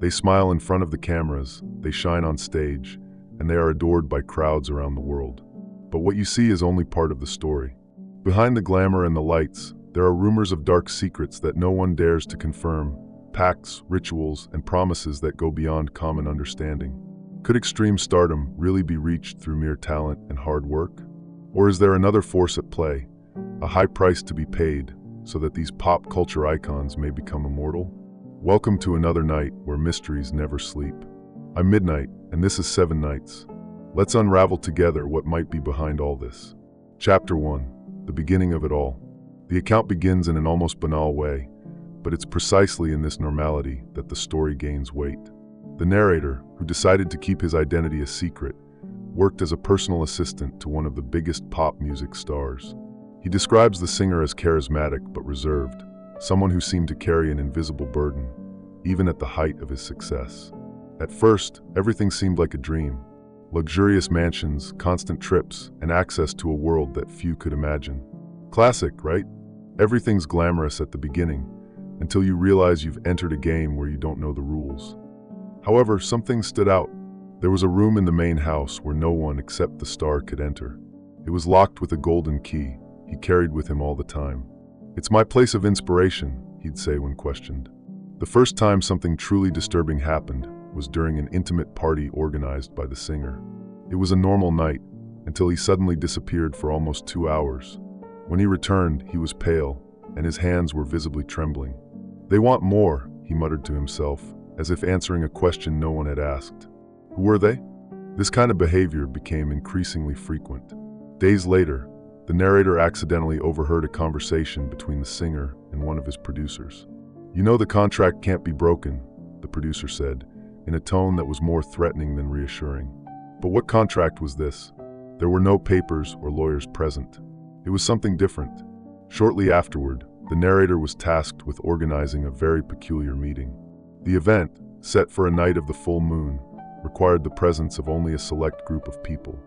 They smile in front of the cameras, they shine on stage, and they are adored by crowds around the world. But what you see is only part of the story. Behind the glamour and the lights, there are rumors of dark secrets that no one dares to confirm, pacts, rituals, and promises that go beyond common understanding. Could extreme stardom really be reached through mere talent and hard work? Or is there another force at play, a high price to be paid, so that these pop culture icons may become immortal? Welcome to another night where mysteries never sleep. I'm Midnight, and this is 7 Nights. Let's unravel together what might be behind all this. Chapter 1. The beginning of it all. The account begins in an almost banal way, but it's precisely in this normality that the story gains weight. The narrator, who decided to keep his identity a secret, worked as a personal assistant to one of the biggest pop music stars. He describes the singer as charismatic but reserved, someone who seemed to carry an invisible burden, even at the height of his success. At first, everything seemed like a dream. Luxurious mansions, constant trips, and access to a world that few could imagine. Classic, right? Everything's glamorous at the beginning, until you realize you've entered a game where you don't know the rules. However, something stood out. There was a room in the main house where no one except the star could enter. It was locked with a golden key he carried with him all the time. "It's my place of inspiration," he'd say when questioned. The first time something truly disturbing happened was during an intimate party organized by the singer. It was a normal night, until he suddenly disappeared for almost 2 hours. When he returned, he was pale, and his hands were visibly trembling. "They want more," he muttered to himself, as if answering a question no one had asked. Who were they? This kind of behavior became increasingly frequent. Days later, the narrator accidentally overheard a conversation between the singer and one of his producers. "You know the contract can't be broken," the producer said, in a tone that was more threatening than reassuring. But what contract was this? There were no papers or lawyers present. It was something different. Shortly afterward, the narrator was tasked with organizing a very peculiar meeting. The event, set for a night of the full moon, required the presence of only a select group of people.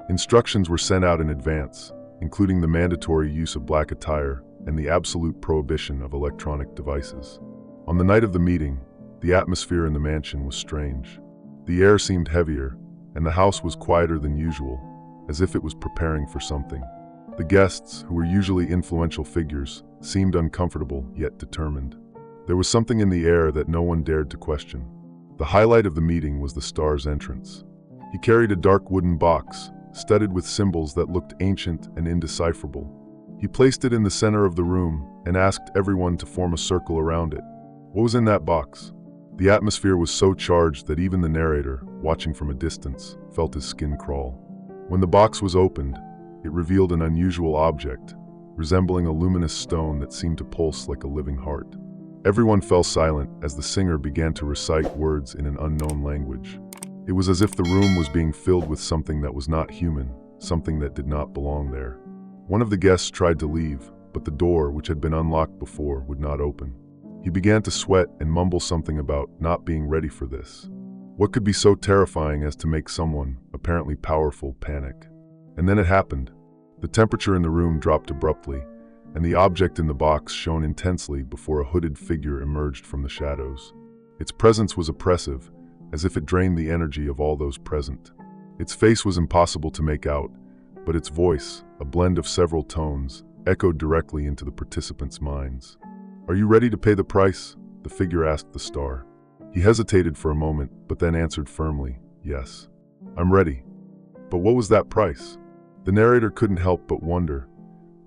Instructions were sent out in advance, including the mandatory use of black attire and the absolute prohibition of electronic devices. On the night of the meeting, the atmosphere in the mansion was strange. The air seemed heavier, and the house was quieter than usual, as if it was preparing for something. The guests, who were usually influential figures, seemed uncomfortable yet determined. There was something in the air that no one dared to question. The highlight of the meeting was the star's entrance. He carried a dark wooden box, studded with symbols that looked ancient and indecipherable. He placed it in the center of the room and asked everyone to form a circle around it. What was in that box? The atmosphere was so charged that even the narrator, watching from a distance, felt his skin crawl. When the box was opened, it revealed an unusual object, resembling a luminous stone that seemed to pulse like a living heart. Everyone fell silent as the singer began to recite words in an unknown language. It was as if the room was being filled with something that was not human, something that did not belong there. One of the guests tried to leave, but the door, which had been unlocked before, would not open. He began to sweat and mumble something about not being ready for this. What could be so terrifying as to make someone, apparently powerful, panic? And then it happened. The temperature in the room dropped abruptly, and the object in the box shone intensely before a hooded figure emerged from the shadows. Its presence was oppressive, as if it drained the energy of all those present. Its face was impossible to make out, but its voice, a blend of several tones, echoed directly into the participants' minds. "Are you ready to pay the price?" the figure asked the star. He hesitated for a moment, but then answered firmly, "Yes, I'm ready." But what was that price? The narrator couldn't help but wonder,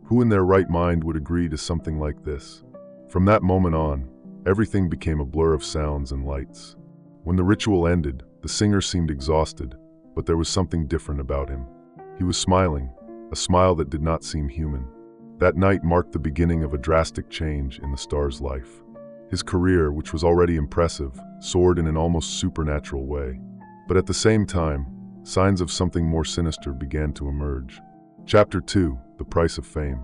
who in their right mind would agree to something like this? From that moment on, everything became a blur of sounds and lights. When the ritual ended, the singer seemed exhausted, but there was something different about him. He was smiling, a smile that did not seem human. That night marked the beginning of a drastic change in the star's life. His career, which was already impressive, soared in an almost supernatural way. But at the same time, signs of something more sinister began to emerge. Chapter 2. The Price of Fame.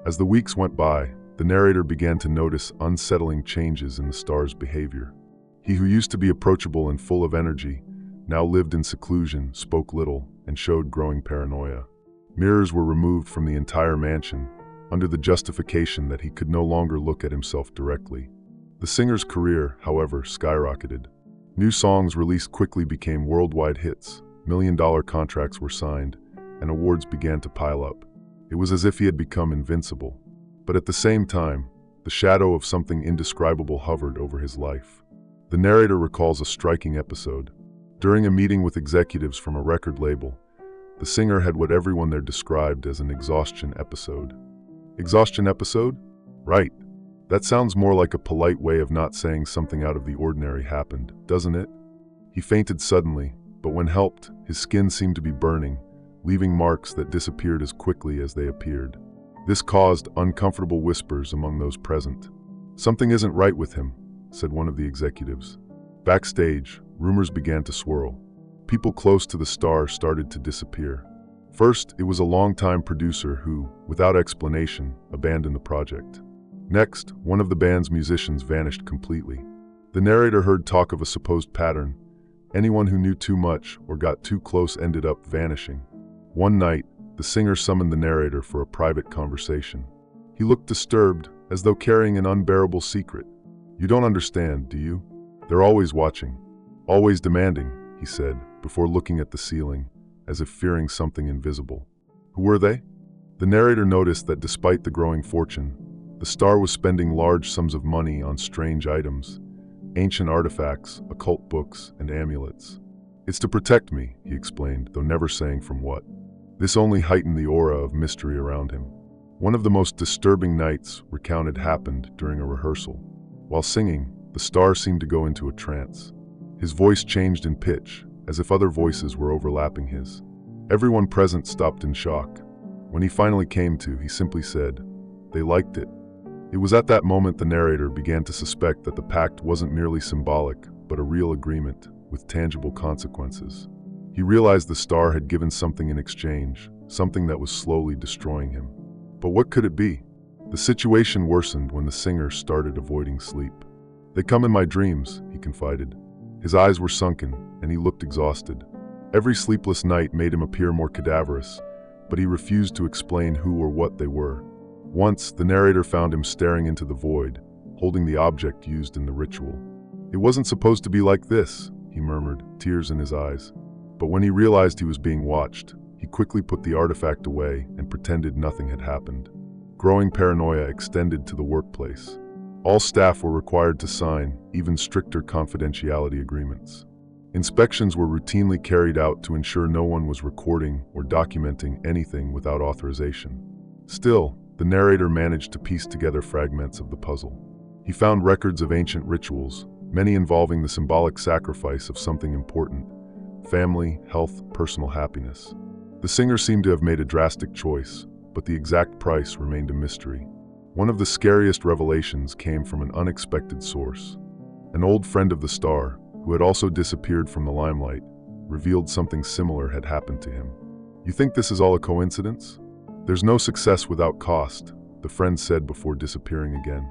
As the weeks went by, the narrator began to notice unsettling changes in the star's behavior. He who used to be approachable and full of energy, now lived in seclusion, spoke little, and showed growing paranoia. Mirrors were removed from the entire mansion, under the justification that he could no longer look at himself directly. The singer's career, however, skyrocketed. New songs released quickly became worldwide hits, million-dollar contracts were signed, and awards began to pile up. It was as if he had become invincible. But at the same time, the shadow of something indescribable hovered over his life. The narrator recalls a striking episode. During a meeting with executives from a record label, the singer had what everyone there described as an exhaustion episode. Exhaustion episode? Right. That sounds more like a polite way of not saying something out of the ordinary happened, doesn't it? He fainted suddenly, but when helped, his skin seemed to be burning, leaving marks that disappeared as quickly as they appeared. This caused uncomfortable whispers among those present. "Something isn't right with him," said one of the executives. Backstage, rumors began to swirl. People close to the star started to disappear. First, it was a longtime producer who, without explanation, abandoned the project. Next, one of the band's musicians vanished completely. The narrator heard talk of a supposed pattern. Anyone who knew too much or got too close ended up vanishing. One night, the singer summoned the narrator for a private conversation. He looked disturbed, as though carrying an unbearable secret. "You don't understand, do you? They're always watching, always demanding," he said, before looking at the ceiling, as if fearing something invisible. Who were they? The narrator noticed that despite the growing fortune, the star was spending large sums of money on strange items, ancient artifacts, occult books, and amulets. "It's to protect me," he explained, though never saying from what. This only heightened the aura of mystery around him. One of the most disturbing nights recounted happened during a rehearsal. While singing, the star seemed to go into a trance. His voice changed in pitch, as if other voices were overlapping his. Everyone present stopped in shock. When he finally came to, he simply said, "They liked it." It was at that moment the narrator began to suspect that the pact wasn't merely symbolic, but a real agreement, with tangible consequences. He realized the star had given something in exchange, something that was slowly destroying him. But what could it be? The situation worsened when the singer started avoiding sleep. "They come in my dreams," he confided. His eyes were sunken, and he looked exhausted. Every sleepless night made him appear more cadaverous, but he refused to explain who or what they were. Once, the narrator found him staring into the void, holding the object used in the ritual. "It wasn't supposed to be like this," he murmured, tears in his eyes. But when he realized he was being watched, he quickly put the artifact away and pretended nothing had happened. Growing paranoia extended to the workplace. All staff were required to sign even stricter confidentiality agreements. Inspections were routinely carried out to ensure no one was recording or documenting anything without authorization. Still, the narrator managed to piece together fragments of the puzzle. He found records of ancient rituals, many involving the symbolic sacrifice of something important: family, health, personal happiness. The singer seemed to have made a drastic choice, but the exact price remained a mystery. One of the scariest revelations came from an unexpected source. An old friend of the star, who had also disappeared from the limelight, revealed something similar had happened to him. "You think this is all a coincidence? There's no success without cost," the friend said before disappearing again.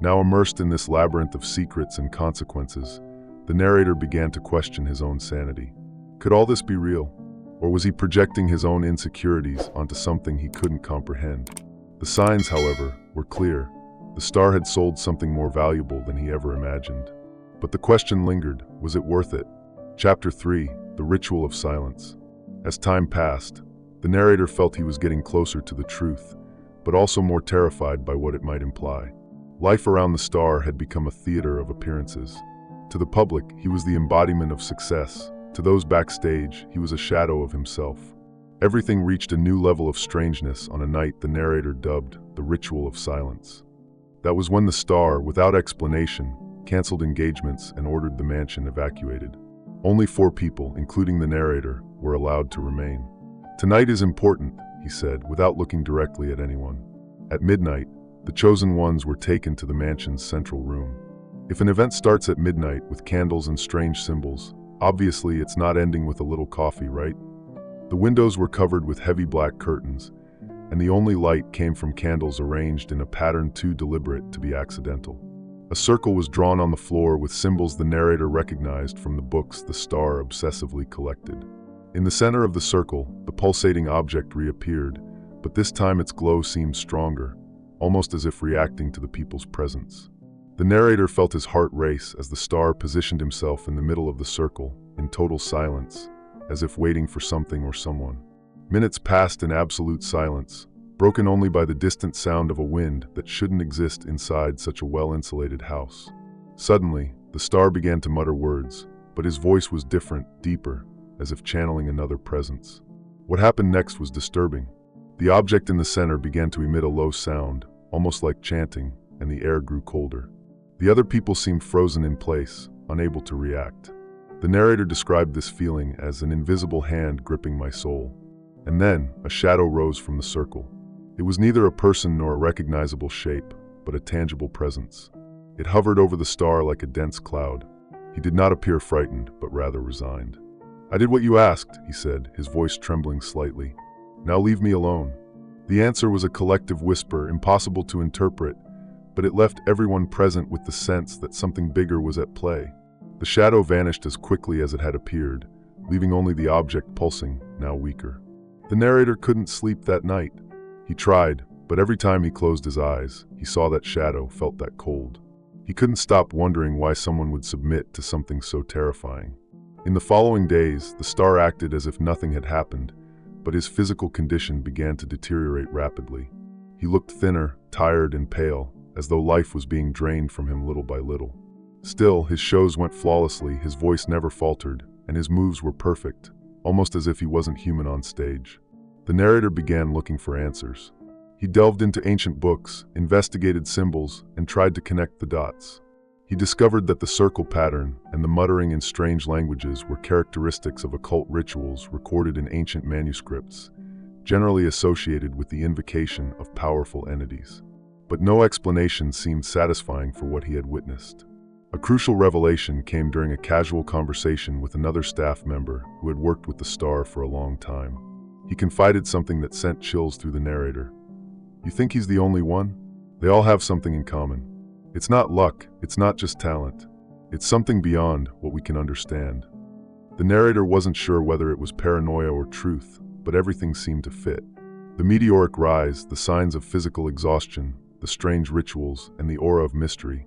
Now immersed in this labyrinth of secrets and consequences, the narrator began to question his own sanity. Could all this be real? Or was he projecting his own insecurities onto something he couldn't comprehend? The signs, however, were clear. The star had sold something more valuable than he ever imagined. But the question lingered: was it worth it? Chapter 3: The Ritual of Silence. As time passed, the narrator felt he was getting closer to the truth, but also more terrified by what it might imply. Life around the star had become a theater of appearances. To the public, he was the embodiment of success. To those backstage, he was a shadow of himself. Everything reached a new level of strangeness on a night the narrator dubbed the Ritual of Silence. That was when the star, without explanation, canceled engagements and ordered the mansion evacuated. Only 4 people, including the narrator, were allowed to remain. "Tonight is important," he said, without looking directly at anyone. At midnight, the chosen ones were taken to the mansion's central room. If an event starts at midnight with candles and strange symbols, obviously it's not ending with a little coffee, right? The windows were covered with heavy black curtains, and the only light came from candles arranged in a pattern too deliberate to be accidental. A circle was drawn on the floor with symbols the narrator recognized from the books the star obsessively collected. In the center of the circle, the pulsating object reappeared, but this time its glow seemed stronger, almost as if reacting to the people's presence. The narrator felt his heart race as the star positioned himself in the middle of the circle, in total silence, as if waiting for something or someone. Minutes passed in absolute silence, broken only by the distant sound of a wind that shouldn't exist inside such a well-insulated house. Suddenly, the star began to mutter words, but his voice was different, deeper, as if channeling another presence. What happened next was disturbing. The object in the center began to emit a low sound, almost like chanting, and the air grew colder. The other people seemed frozen in place, unable to react. The narrator described this feeling as an invisible hand gripping my soul. And then, a shadow rose from the circle. It was neither a person nor a recognizable shape, but a tangible presence. It hovered over the star like a dense cloud. He did not appear frightened, but rather resigned. "I did what you asked," he said, his voice trembling slightly. "Now leave me alone." The answer was a collective whisper, impossible to interpret, but it left everyone present with the sense that something bigger was at play. The shadow vanished as quickly as it had appeared, leaving only the object pulsing, now weaker. The narrator couldn't sleep that night. He tried, but every time he closed his eyes, he saw that shadow, felt that cold. He couldn't stop wondering why someone would submit to something so terrifying. In the following days, the star acted as if nothing had happened, but his physical condition began to deteriorate rapidly. He looked thinner, tired, and pale, as though life was being drained from him little by little. Still, his shows went flawlessly, his voice never faltered, and his moves were perfect, almost as if he wasn't human on stage. The narrator began looking for answers. He delved into ancient books, investigated symbols, and tried to connect the dots. He discovered that the circle pattern and the muttering in strange languages were characteristics of occult rituals recorded in ancient manuscripts, generally associated with the invocation of powerful entities. But no explanation seemed satisfying for what he had witnessed. A crucial revelation came during a casual conversation with another staff member who had worked with the star for a long time. He confided something that sent chills through the narrator. "You think he's the only one? They all have something in common. It's not luck, it's not just talent. It's something beyond what we can understand." The narrator wasn't sure whether it was paranoia or truth, but everything seemed to fit. The meteoric rise, the signs of physical exhaustion, the strange rituals, and the aura of mystery,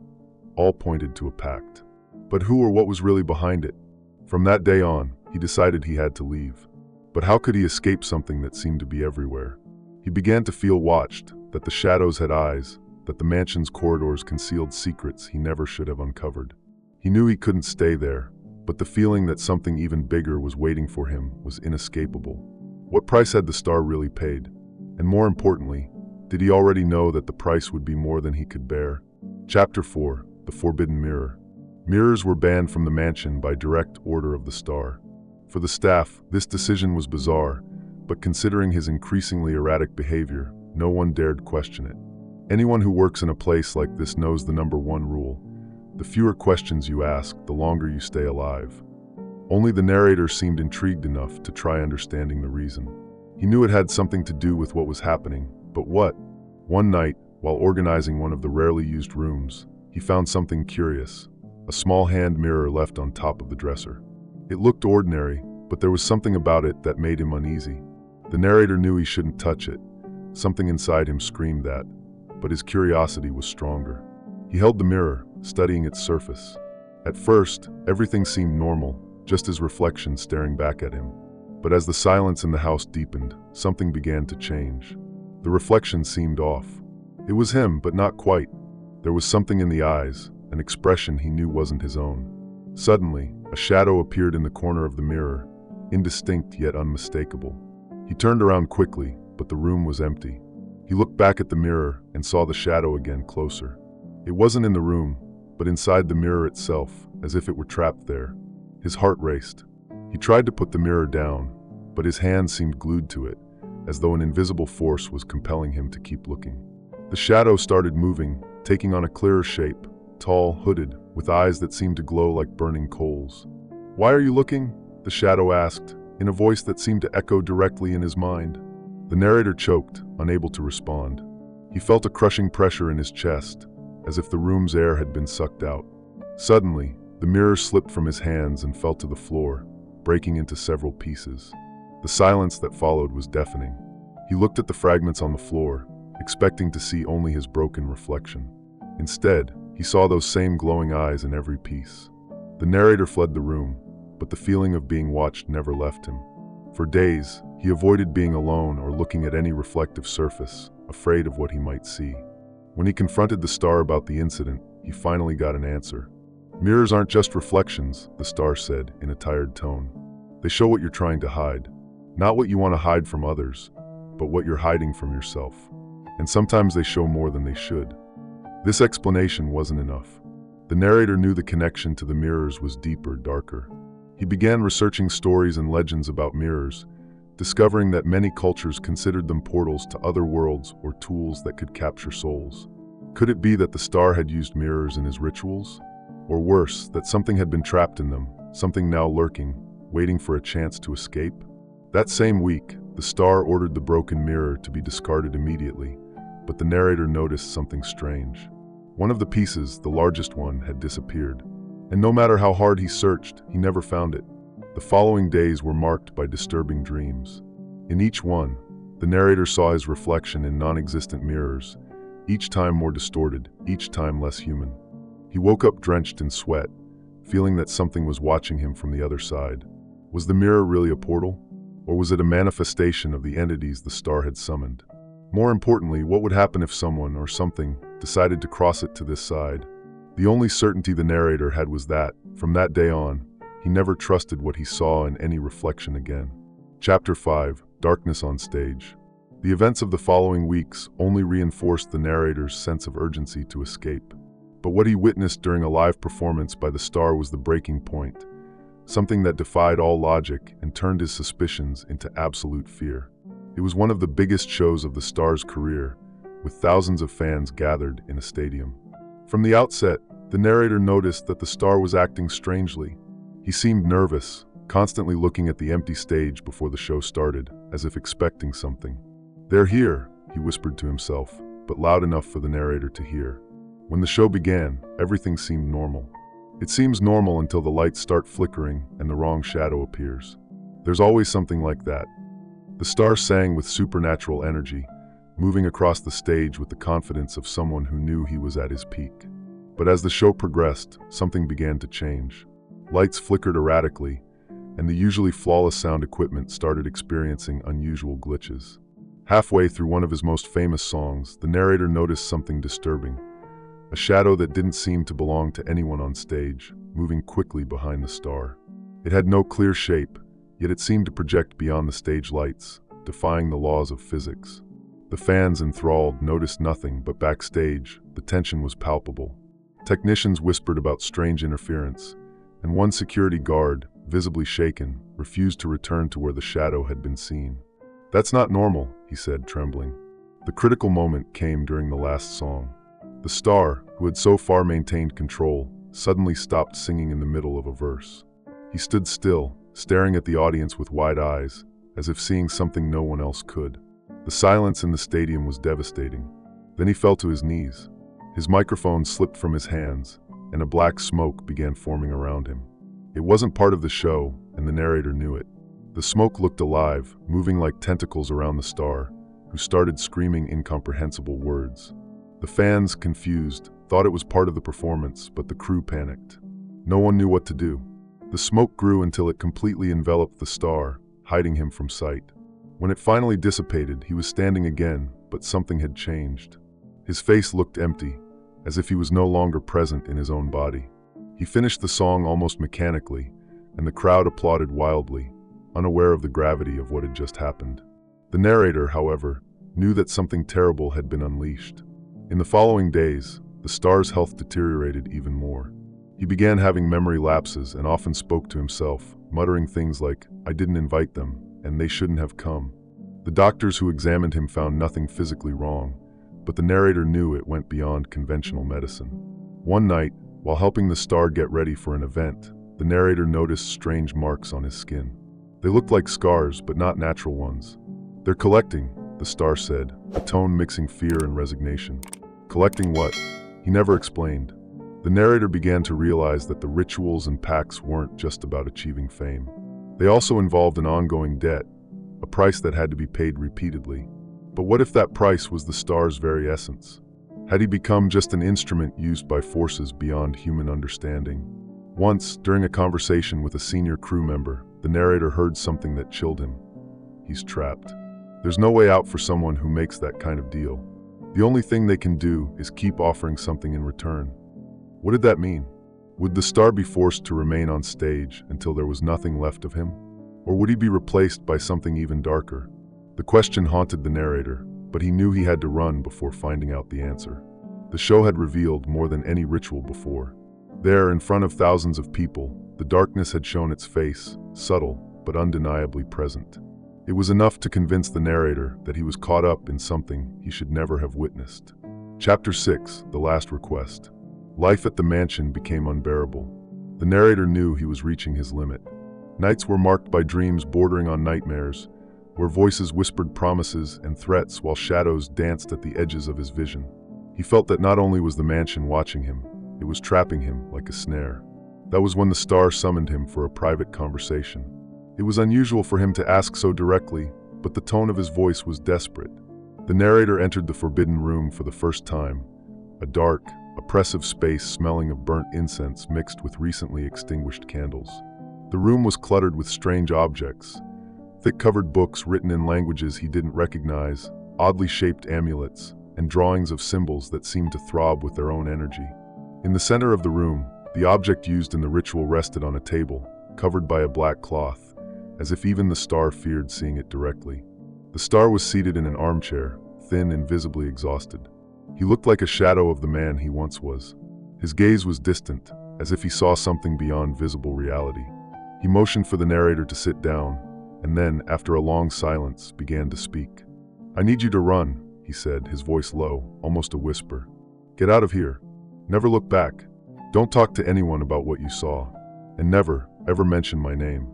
all pointed to a pact. But who or what was really behind it? From that day on, he decided he had to leave. But how could he escape something that seemed to be everywhere? He began to feel watched, that the shadows had eyes, that the mansion's corridors concealed secrets he never should have uncovered. He knew he couldn't stay there, but the feeling that something even bigger was waiting for him was inescapable. What price had the star really paid? And more importantly, did he already know that the price would be more than he could bear? Chapter 4. The Forbidden Mirror. Mirrors were banned from the mansion by direct order of the star. For the staff, this decision was bizarre, but considering his increasingly erratic behavior, no one dared question it. Anyone who works in a place like this knows the number one rule: the fewer questions you ask, the longer you stay alive. Only the narrator seemed intrigued enough to try understanding the reason. He knew it had something to do with what was happening, but what? One night, while organizing one of the rarely used rooms, he found something curious: a small hand mirror left on top of the dresser. It looked ordinary, but there was something about it that made him uneasy. The narrator knew he shouldn't touch it. Something inside him screamed that, but his curiosity was stronger. He held the mirror, studying its surface. At first, everything seemed normal, just his reflection staring back at him. But as the silence in the house deepened, something began to change. The reflection seemed off. It was him, but not quite. There was something in the eyes, an expression he knew wasn't his own. Suddenly, a shadow appeared in the corner of the mirror, indistinct yet unmistakable. He turned around quickly, but the room was empty. He looked back at the mirror and saw the shadow again closer. It wasn't in the room, but inside the mirror itself, as if it were trapped there. His heart raced. He tried to put the mirror down, but his hand seemed glued to it, as though an invisible force was compelling him to keep looking. The shadow started moving, taking on a clearer shape, tall, hooded, with eyes that seemed to glow like burning coals. "Why are you looking?" the shadow asked, in a voice that seemed to echo directly in his mind. The narrator choked, unable to respond. He felt a crushing pressure in his chest, as if the room's air had been sucked out. Suddenly, the mirror slipped from his hands and fell to the floor, breaking into several pieces. The silence that followed was deafening. He looked at the fragments on the floor, expecting to see only his broken reflection. Instead, He saw those same glowing eyes in every piece. The narrator fled the room, but the feeling of being watched never left him. For days, he avoided being alone or looking at any reflective surface, afraid of what he might see. When he confronted the star about the incident, he finally got an answer. "Mirrors aren't just reflections," the star said in a tired tone. "They show what you're trying to hide. Not what you want to hide from others, but what you're hiding from yourself. And sometimes they show more than they should." This explanation wasn't enough. The narrator knew the connection to the mirrors was deeper, darker. He began researching stories and legends about mirrors, discovering that many cultures considered them portals to other worlds or tools that could capture souls. Could it be that the star had used mirrors in his rituals? Or worse, that something had been trapped in them, something now lurking, waiting for a chance to escape? That same week, the star ordered the broken mirror to be discarded immediately, but the narrator noticed something strange. One of the pieces, the largest one, had disappeared. And no matter how hard he searched, he never found it. The following days were marked by disturbing dreams. In each one, the narrator saw his reflection in non-existent mirrors, each time more distorted, each time less human. He woke up drenched in sweat, feeling that something was watching him from the other side. Was the mirror really a portal? Or was it a manifestation of the entities the star had summoned? More importantly, what would happen if someone or something decided to cross it to this side? The only certainty the narrator had was that, from that day on, he never trusted what he saw in any reflection again. Chapter 5: Darkness on Stage. The events of the following weeks only reinforced the narrator's sense of urgency to escape. But what he witnessed during a live performance by the star was the breaking point, something that defied all logic and turned his suspicions into absolute fear. It was one of the biggest shows of the star's career, with thousands of fans gathered in a stadium. From the outset, the narrator noticed that the star was acting strangely. He seemed nervous, constantly looking at the empty stage before the show started, as if expecting something. "They're here," he whispered to himself, but loud enough for the narrator to hear. When the show began, everything seemed normal. It seems normal until the lights start flickering and the wrong shadow appears. There's always something like that. The star sang with supernatural energy, moving across the stage with the confidence of someone who knew he was at his peak. But as the show progressed, something began to change. Lights flickered erratically, and the usually flawless sound equipment started experiencing unusual glitches. Halfway through one of his most famous songs, the narrator noticed something disturbing. A shadow that didn't seem to belong to anyone on stage, moving quickly behind the star. It had no clear shape, yet it seemed to project beyond the stage lights, defying the laws of physics. The fans, enthralled, noticed nothing, but backstage, the tension was palpable. Technicians whispered about strange interference, and one security guard, visibly shaken, refused to return to where the shadow had been seen. "That's not normal," he said, trembling. The critical moment came during the last song. The star, who had so far maintained control, suddenly stopped singing in the middle of a verse. He stood still, staring at the audience with wide eyes, as if seeing something no one else could. The silence in the stadium was devastating. Then he fell to his knees. His microphone slipped from his hands, and a black smoke began forming around him. It wasn't part of the show, and the narrator knew it. The smoke looked alive, moving like tentacles around the star, who started screaming incomprehensible words. The fans, confused, thought it was part of the performance, but the crew panicked. No one knew what to do. The smoke grew until it completely enveloped the star, hiding him from sight. When it finally dissipated, he was standing again, but something had changed. His face looked empty, as if he was no longer present in his own body. He finished the song almost mechanically, and the crowd applauded wildly, unaware of the gravity of what had just happened. The narrator, however, knew that something terrible had been unleashed. In the following days, the star's health deteriorated even more. He began having memory lapses and often spoke to himself, muttering things like, "I didn't invite them, and they shouldn't have come." The doctors who examined him found nothing physically wrong, but the narrator knew it went beyond conventional medicine. One night, while helping the star get ready for an event, the narrator noticed strange marks on his skin. They looked like scars, but not natural ones. "They're collecting," the star said, a tone mixing fear and resignation. Collecting what? He never explained. The narrator began to realize that the rituals and pacts weren't just about achieving fame. They also involved an ongoing debt, a price that had to be paid repeatedly. But what if that price was the star's very essence? Had he become just an instrument used by forces beyond human understanding? Once, during a conversation with a senior crew member, the narrator heard something that chilled him. He's trapped. There's no way out for someone who makes that kind of deal. The only thing they can do is keep offering something in return. What did that mean? Would the star be forced to remain on stage until there was nothing left of him? Or would he be replaced by something even darker? The question haunted the narrator, but he knew he had to run before finding out the answer. The show had revealed more than any ritual before. There, in front of thousands of people, the darkness had shown its face, subtle but undeniably present. It was enough to convince the narrator that he was caught up in something he should never have witnessed. Chapter 6: The Last Request. Life at the mansion became unbearable. The narrator knew he was reaching his limit. Nights were marked by dreams bordering on nightmares, where voices whispered promises and threats while shadows danced at the edges of his vision. He felt that not only was the mansion watching him, it was trapping him like a snare. That was when the star summoned him for a private conversation. It was unusual for him to ask so directly, but the tone of his voice was desperate. The narrator entered the forbidden room for the first time, a dark, oppressive space smelling of burnt incense mixed with recently extinguished candles. The room was cluttered with strange objects, thick-covered books written in languages he didn't recognize, oddly shaped amulets, and drawings of symbols that seemed to throb with their own energy. In the center of the room, the object used in the ritual rested on a table, covered by a black cloth, as if even the star feared seeing it directly. The star was seated in an armchair, thin and visibly exhausted. He looked like a shadow of the man he once was. His gaze was distant, as if he saw something beyond visible reality. He motioned for the narrator to sit down, and then, after a long silence, began to speak. "I need you to run," he said, his voice low, almost a whisper. "Get out of here. Never look back. Don't talk to anyone about what you saw. And never, ever mention my name.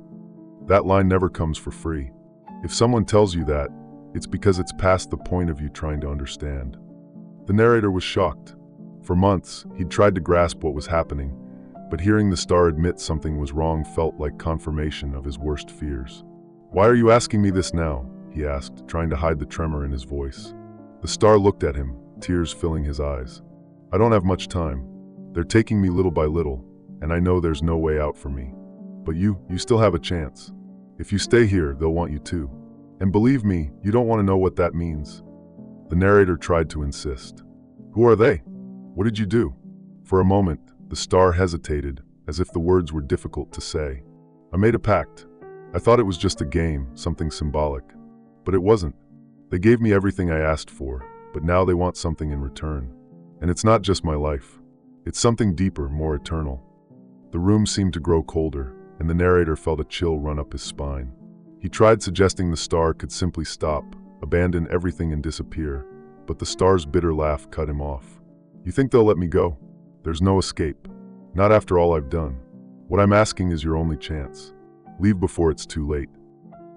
That line never comes for free. If someone tells you that, it's because it's past the point of you trying to understand." The narrator was shocked. For months, he'd tried to grasp what was happening, but hearing the star admit something was wrong felt like confirmation of his worst fears. "Why are you asking me this now?" he asked, trying to hide the tremor in his voice. The star looked at him, tears filling his eyes. "I don't have much time. They're taking me little by little, and I know there's no way out for me. But you still have a chance. If you stay here, they'll want you too. And believe me, you don't want to know what that means." The narrator tried to insist. "Who are they? What did you do?" For a moment, the star hesitated, as if the words were difficult to say. "I made a pact. I thought it was just a game, something symbolic. But it wasn't. They gave me everything I asked for, but now they want something in return. And it's not just my life. It's something deeper, more eternal." The room seemed to grow colder, and the narrator felt a chill run up his spine. He tried suggesting the star could simply stop, abandon everything and disappear, but the star's bitter laugh cut him off. "You think they'll let me go? There's no escape. Not after all I've done. What I'm asking is your only chance. Leave before it's too late."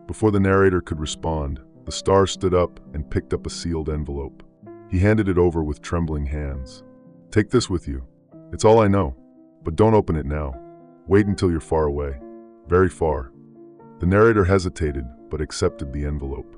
Before the narrator could respond, the star stood up and picked up a sealed envelope. He handed it over with trembling hands. "Take this with you. It's all I know. But don't open it now. Wait until you're far away. Very far." The narrator hesitated, but accepted the envelope.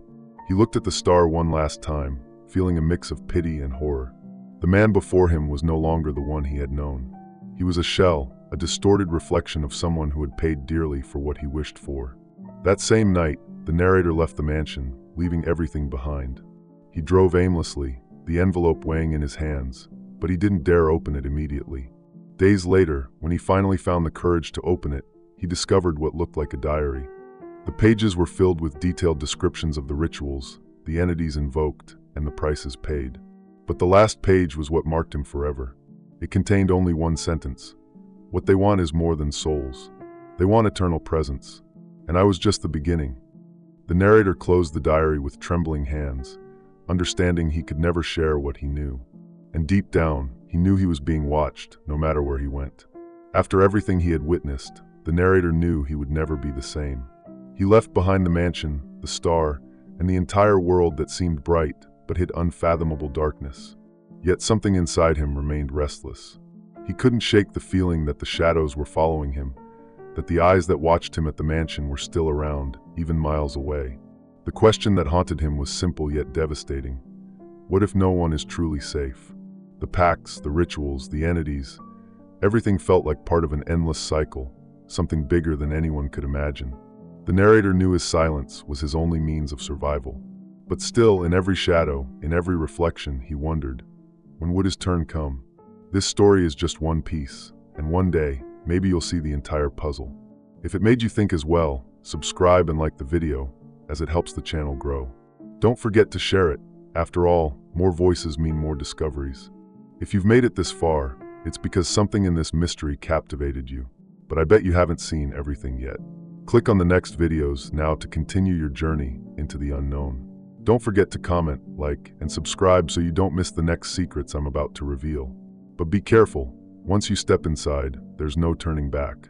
He looked at the star one last time, feeling a mix of pity and horror. The man before him was no longer the one he had known. He was a shell, a distorted reflection of someone who had paid dearly for what he wished for. That same night, the narrator left the mansion, leaving everything behind. He drove aimlessly, the envelope weighing in his hands, but he didn't dare open it immediately. Days later, when he finally found the courage to open it, he discovered what looked like a diary. The pages were filled with detailed descriptions of the rituals, the entities invoked, and the prices paid. But the last page was what marked him forever. It contained only one sentence. "What they want is more than souls. They want eternal presence. And I was just the beginning." The narrator closed the diary with trembling hands, understanding he could never share what he knew. And deep down, he knew he was being watched, no matter where he went. After everything he had witnessed, the narrator knew he would never be the same. He left behind the mansion, the star, and the entire world that seemed bright but hid unfathomable darkness. Yet something inside him remained restless. He couldn't shake the feeling that the shadows were following him, that the eyes that watched him at the mansion were still around, even miles away. The question that haunted him was simple yet devastating. What if no one is truly safe? The pacts, the rituals, the entities, everything felt like part of an endless cycle, something bigger than anyone could imagine. The narrator knew his silence was his only means of survival. But still, in every shadow, in every reflection, he wondered, when would his turn come? This story is just one piece, and one day, maybe you'll see the entire puzzle. If it made you think as well, subscribe and like the video, as it helps the channel grow. Don't forget to share it. After all, more voices mean more discoveries. If you've made it this far, it's because something in this mystery captivated you. But I bet you haven't seen everything yet. Click on the next videos now to continue your journey into the unknown. Don't forget to comment, like, and subscribe so you don't miss the next secrets I'm about to reveal. But be careful, once you step inside, there's no turning back.